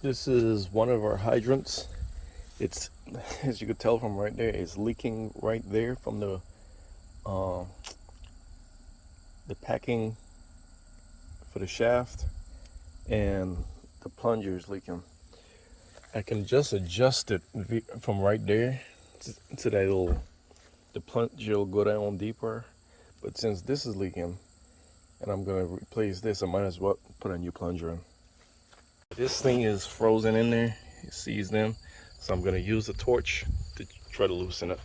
This is one of our hydrants. It's, as you could tell from right there, it's leaking right there from uh, the packing for the shaft, and the plunger is leaking. I can just adjust it from right there to that little, the plunger will go down deeper. But since this is leaking and I'm gonna replace this, I might as well put a new plunger in. This thing is frozen in there, it seized in, so I'm gonna use the torch to try to loosen it.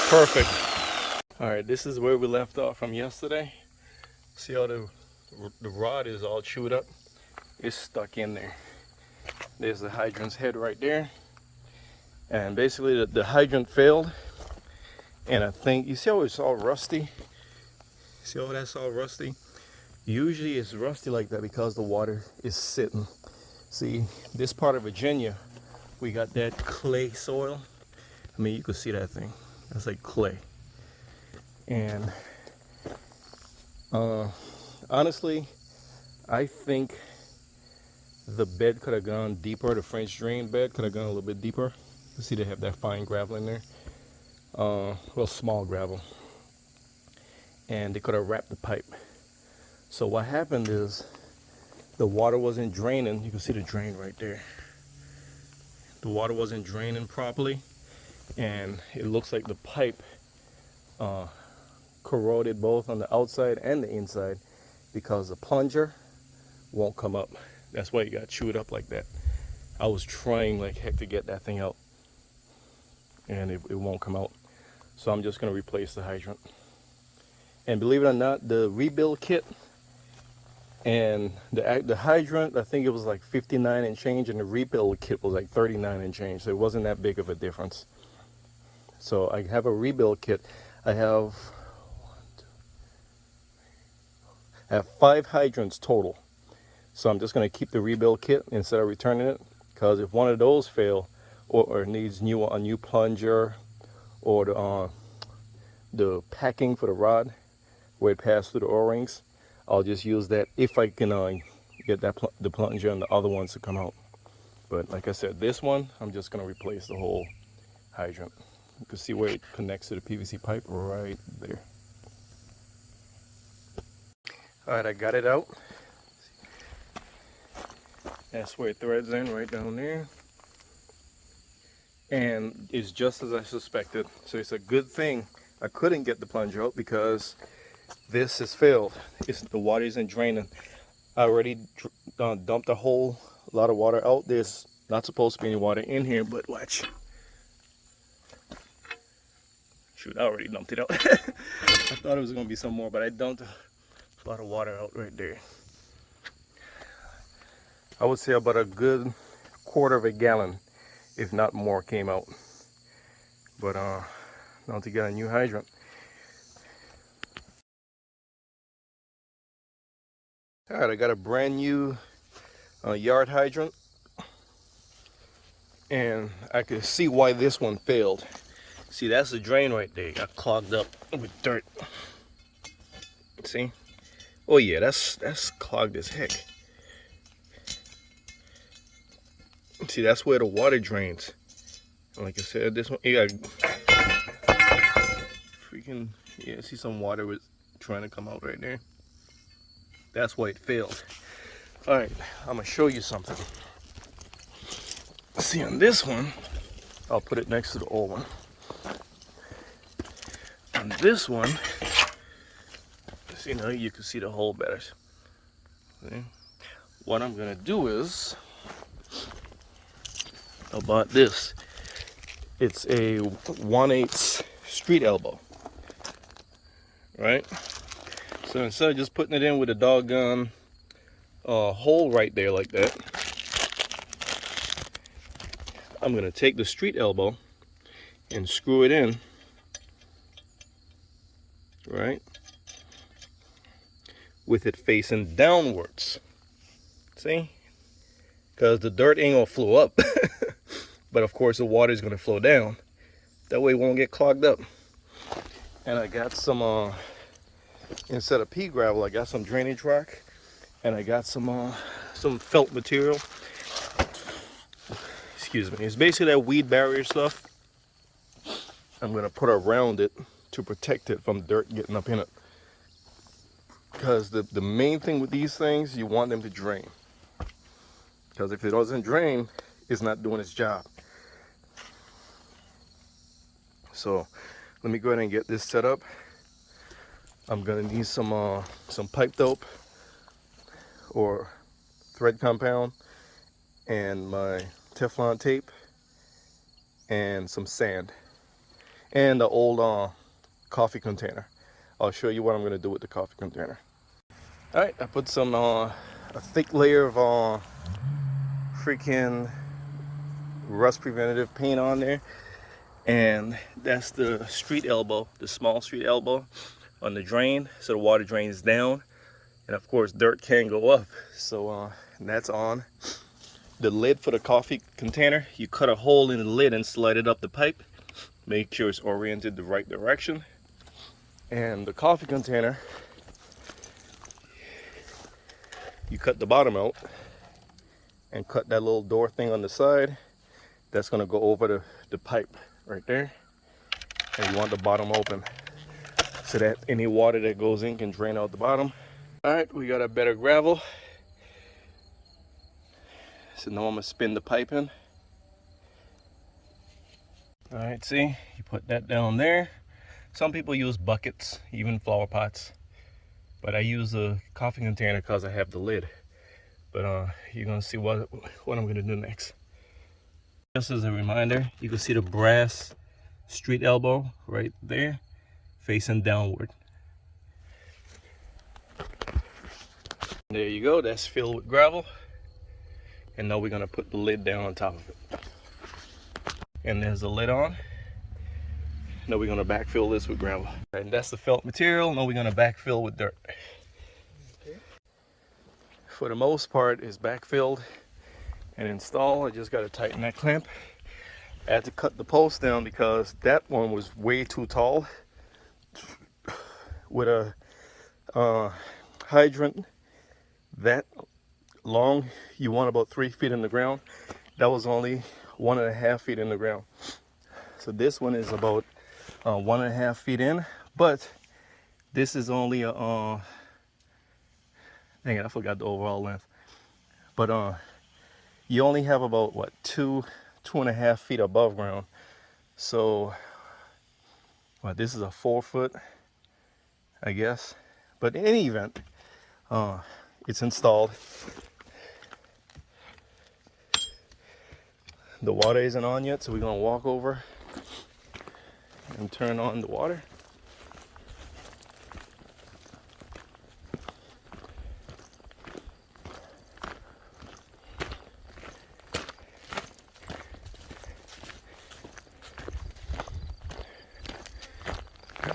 Perfect. All right, this is where we left off from yesterday. See how the rod is all chewed up? It's stuck in there. There's the hydrant's head right there. And basically the hydrant failed. And I think, you see how it's all rusty? See how that's all rusty? Usually it's rusty like that because the water is sitting. See, this part of Virginia, we got that clay soil. I mean, you can see that thing. That's like clay. And honestly, I think the bed could have gone deeper. The French drain bed could have gone a little bit deeper. You see they have that fine gravel in there. Well, small gravel. And they could have wrapped the pipe. So what happened is the water wasn't draining. You can see the drain right there. The water wasn't draining properly, and it looks like the pipe corroded both on the outside and the inside because the plunger won't come up. That's why it got chewed up like that. I was trying like heck to get that thing out, and it won't come out. So I'm just gonna replace the hydrant. And believe it or not, the rebuild kit and the hydrant, I think it was like 59 and change, and the rebuild kit was like 39 and change. So it wasn't that big of a difference. So I have a rebuild kit. I have 5 hydrants total. So I'm just going to keep the rebuild kit instead of returning it, because if one of those fail or needs a new plunger, or the packing for the rod where it passed through the O-rings, I'll just use that if I can get the plunger and the other ones to come out. But like I said, this one, I'm just going to replace the whole hydrant. You can see where it connects to the PVC pipe right there. All right, I got it out. That's where it threads in, right down there. And it's just as I suspected. So it's a good thing I couldn't get the plunger out, because this has failed. The water isn't draining. I already dumped a whole lot of water out. There's not supposed to be any water in here, but watch. Shoot, I already dumped it out. I thought it was going to be some more, but I dumped a lot of water out right there. I would say about a good quarter of a gallon, if not more, came out. But now to get a new hydrant. All right, I got a brand new yard hydrant, and I could see why this one failed. See, that's the drain right there. It got clogged up with dirt. See? Oh yeah, that's clogged as heck. See, that's where the water drains. Like I said, this one, you got freaking, yeah, see some water was trying to come out right there. That's why it failed. All right, I'm gonna show you something. See, on this one, I'll put it next to the old one. On this one, see, now you can see the hole better. See? What I'm gonna do is, about this, it's a 1/8 street elbow, right? So instead of just putting it in with a doggone hole right there like that, I'm gonna take the street elbow and screw it in, right, with it facing downwards. See? Because the dirt ain't gonna flow up. But of course the water is gonna flow down. That way it won't get clogged up. And I got some, instead of pea gravel, I got some drainage rock. And I got some felt material. Excuse me. It's basically that weed barrier stuff. I'm gonna put around it to protect it from dirt getting up in it. Because the main thing with these things, you want them to drain. Because if it doesn't drain, it's not doing its job. So let me go ahead and get this set up. I'm gonna need some pipe dope or thread compound and my Teflon tape and some sand and the old coffee container. I'll show you what I'm gonna do with the coffee container. All right, I put some a thick layer of freaking rust preventative paint on there. And that's the street elbow, the small street elbow on the drain, so the water drains down. And of course dirt can go up, so that's on. The lid for the coffee container, you cut a hole in the lid and slide it up the pipe. Make sure it's oriented the right direction. And the coffee container, you cut the bottom out and cut that little door thing on the side. That's gonna go over the pipe right there. And you want the bottom open so that any water that goes in can drain out the bottom. All right, we got a bed of gravel. So now I'm gonna spin the pipe in. All right, see, you put that down there. Some people use buckets, even flower pots. But I use a coffee container because I have the lid. But you're gonna see what I'm gonna do next. Just as a reminder, you can see the brass street elbow right there, facing downward. There you go, that's filled with gravel. And now we're gonna put the lid down on top of it. And there's the lid on. Now we're gonna backfill this with gravel. And that's the felt material. Now we're gonna backfill with dirt. Okay. For the most part, it's backfilled and installed. I just gotta tighten that clamp. I had to cut the post down because that one was way too tall. With a hydrant that long, you want about 3 feet in the ground. That was only 1.5 feet in the ground. So this one is about 1.5 feet in, but this is only a dang it, I forgot the overall length. But you only have about what, 2.5 feet above ground. So well, this is a 4 foot, I guess. But in any event, it's installed. The water isn't on yet, so we're gonna walk over and turn on the water.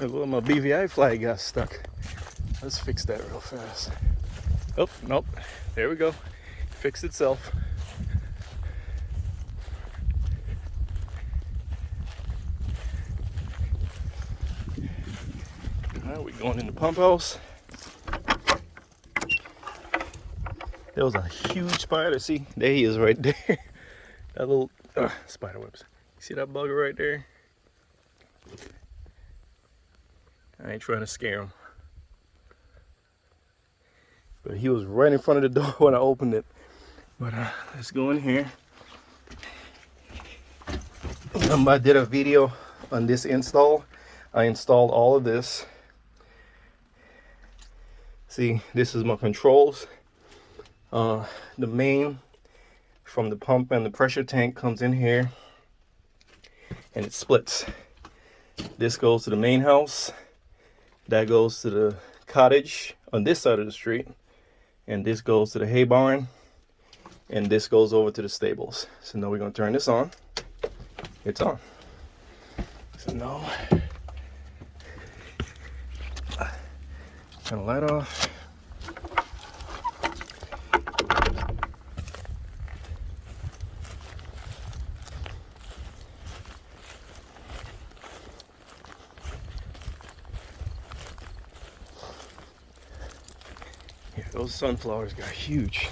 Well, my BVI flag got stuck. Let's fix that real fast. Oh, nope. There we go. Fixed itself. Alright, we're going in the pump house. There was a huge spider. See, there he is right there. That little spider webs. See that bugger right there? I ain't trying to scare him. But he was right in front of the door when I opened it. But let's go in here. I did a video on this install. I installed all of this. See, this is my controls. The main from the pump and the pressure tank comes in here. And it splits. This goes to the main house. That goes to the cottage on this side of the street. And this goes to the hay barn. And this goes over to the stables. So now we're going to turn this on. It's on. So now, turn the light off. Yeah, those sunflowers got huge.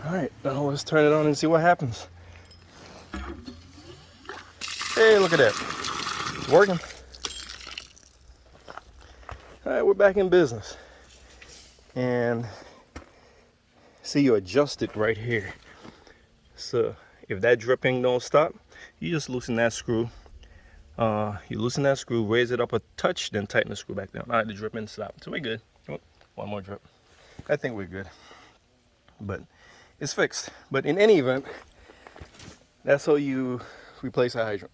All right, now let's turn it on and see what happens. Hey, look at that. It's working. All right, we're back in business. And see, you adjust it right here. So if that dripping don't stop, you just loosen that screw. You loosen that screw, raise it up a touch, then tighten the screw back down. All right, the dripping stopped. So we're good. Oh, one more drip. I think we're good. But it's fixed. But in any event, that's how you replace a hydrant.